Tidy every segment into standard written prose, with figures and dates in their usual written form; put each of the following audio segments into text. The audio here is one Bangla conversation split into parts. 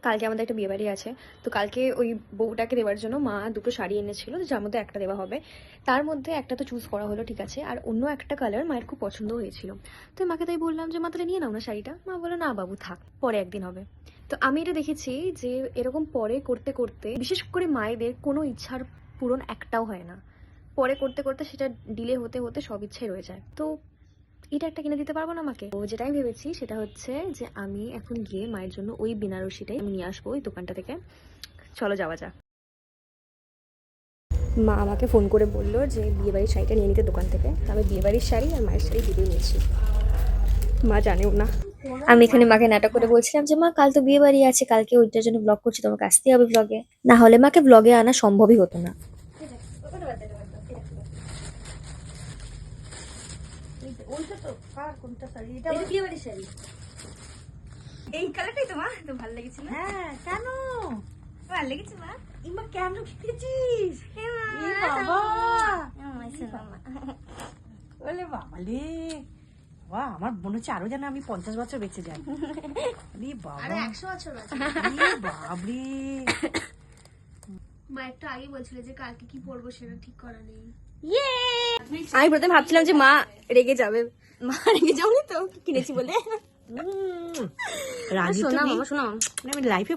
কালকে আমাদের একটা বিয়েবাড়ি আছে, তো কালকে ওই বউটাকে দেওয়ার জন্য মা দুটো শাড়ি এনেছিল, যার মধ্যে একটা দেওয়া হবে। তার মধ্যে একটা তো চুজ করা হলো, ঠিক আছে, আর অন্য একটা কালার মায়ের খুব পছন্দ হয়েছিল। তো মাকে তাই বললাম যে মা তাহলে নিয়ে নাও না শাড়িটা। মা বললো না বাবু থাক, পরে একদিন হবে। তো আমি এটা দেখেছি যে এরকম পরে করতে করতে বিশেষ করে মায়েদের কোনো ইচ্ছার পূরণ একটাও হয় না। পরে করতে করতে সেটা ডিলে হতে হতে সব ইচ্ছাই রয়ে যায়। তো এটা একটা কিনে দিতে পারবো না আমাকে? তো যেটাই ভেবেছি সেটা হচ্ছে যে আমি এখন গিয়ে মায়ের জন্য ওই বেনারসিটাই আমি নিয়ে আসবো ওই দোকানটা থেকে। চলো যাওয়া যাক। মা আমাকে ফোন করে বললো যে বিয়েবাড়ির শাড়িটা নিয়ে নিতে দোকান থেকে। তো আমি বিয়েবাড়ির শাড়ি আর মায়ের শাড়ি দুটোই নিয়েছি। মা জানেও না। আমি এখানে মাকে নাটক করে বলছিলাম যে মা কাল তো বিয়ে বাড়ি আছে, কালকে ওইটার জন্য ব্লগ করছি, তোমাকে আসতেই হবে ব্লগে, না হলে মাকে ব্লগে আনা সম্ভবই হতো না। এই কালারটাই তো মা তো ভালো লেগেছিল। হ্যাঁ, কেন ভালো লেগেছে মা। ইমা কেন কিনেছিস? বলে বাবালে, বাবা আমার মনে হচ্ছে আরো যেন আমি 50 বছর বেঁচে যাই। আরে 100 বছর আছে। বাবরে, মা একটু আগে বলছিল যে কালকে কি পরবো সেটা ঠিক করা নেই। আমি প্রথমে ভাবছিলাম যে মা রেগে যাবে, মা রেগে যাওনি তো কিনেছি বলে। শোনা মামা, শোনা আমি লাইফে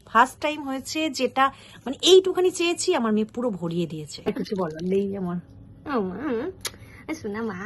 ফার্স্ট টাইম হয়েছে যেটা মানে এইটুখানি চেয়েছি, আমার মেয়ে পুরো ভরিয়ে দিয়েছে। কিছু বলার নেই আমার। শোনা মা।